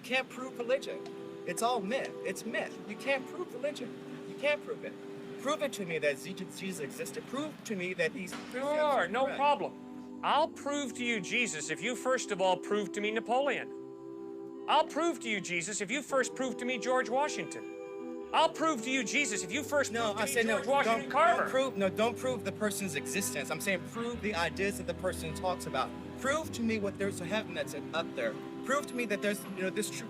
can't prove religion. It's all myth. It's myth. You can't prove religion. You can't prove it. Prove it to me that Jesus existed. Prove to me that these... Sure, no problem. I'll prove to you Jesus if you first of all prove to me Napoleon. I'll prove to you Jesus if you first prove to me George Washington. I'll prove to you Jesus if you first prove to me George Washington Carver. Don't prove the person's existence. I'm saying prove the ideas that the person talks about. Prove to me what there's a heaven that's up there. Prove to me that there's,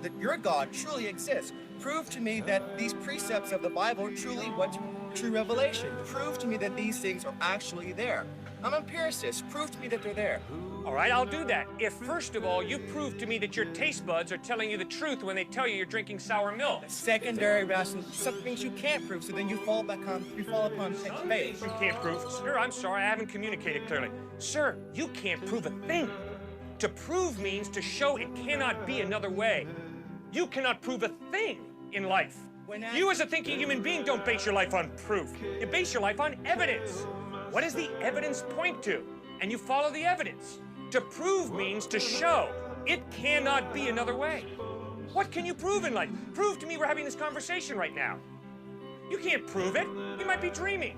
that your God truly exists. Prove to me that these precepts of the Bible are truly what's true revelation. Prove to me that these things are actually there. I'm an empiricist. Prove to me that they're there. All right, I'll do that. If, first of all, you prove to me that your taste buds are telling you the truth when they tell you you're drinking sour milk. Secondary rational, some things you can't prove, so then you fall upon faith. You can't prove. Sir, I'm sorry, I haven't communicated clearly. Sir, you can't prove a thing. To prove means to show it cannot be another way. You cannot prove a thing in life. You as a thinking human being don't base your life on proof. You base your life on evidence. What does the evidence point to? And you follow the evidence. To prove means to show. It cannot be another way. What can you prove in life? Prove to me we're having this conversation right now. You can't prove it. We might be dreaming.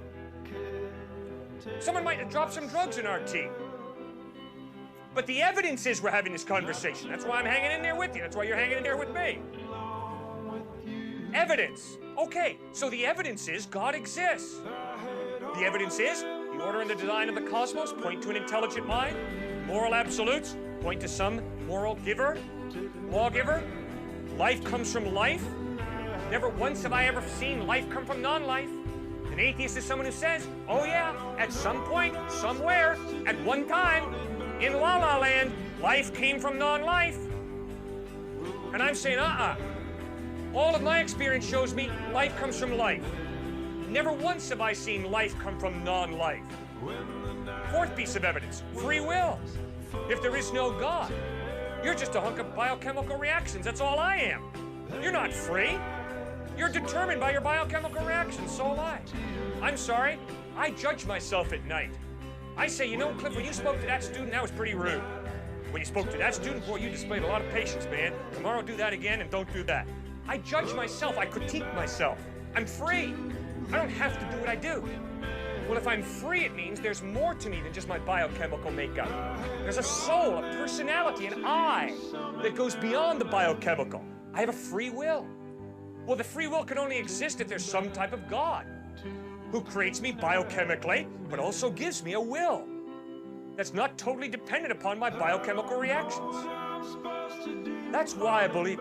Someone might have dropped some drugs in our tea. But the evidence is we're having this conversation. That's why I'm hanging in there with you. That's why you're hanging in there with me. Evidence. Okay, so the evidence is God exists. The evidence is the order and the design of the cosmos point to an intelligent mind. Moral absolutes point to some moral giver, lawgiver. Life comes from life. Never once have I ever seen life come from non-life. An atheist is someone who says, oh yeah, at some point, somewhere, at one time, in La La Land, life came from non-life. And I'm saying, all of my experience shows me life comes from life. Never once have I seen life come from non-life. Fourth piece of evidence, free will. If there is no God, you're just a hunk of biochemical reactions. That's all I am. You're not free. You're determined by your biochemical reactions, so am I. I'm sorry, I judge myself at night. I say, you know, Cliff, when you spoke to that student, that was pretty rude. When you spoke to that student, boy, you displayed a lot of patience, man. Tomorrow do that again and don't do that. I judge myself, I critique myself. I'm free. I don't have to do what I do. Well, if I'm free, it means there's more to me than just my biochemical makeup. There's a soul, a personality, an I that goes beyond the biochemical. I have a free will. Well, the free will can only exist if there's some type of God who creates me biochemically, but also gives me a will that's not totally dependent upon my biochemical reactions. That's why I believe